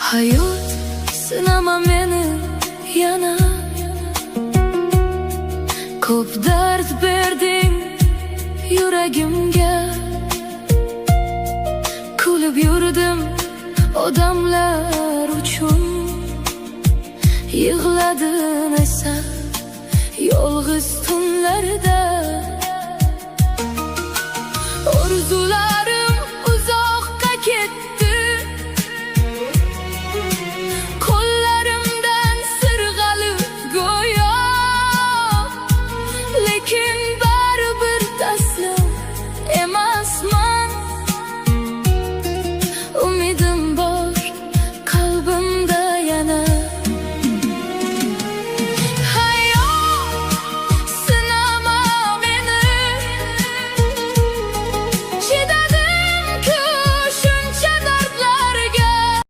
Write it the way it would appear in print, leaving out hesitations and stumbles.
Hayot sinama meni yana, ko'p dard berding yuragimga. Kulib yurdim odamlar uchun, yig'ladim esa yolg'iz tunlarda. Orzular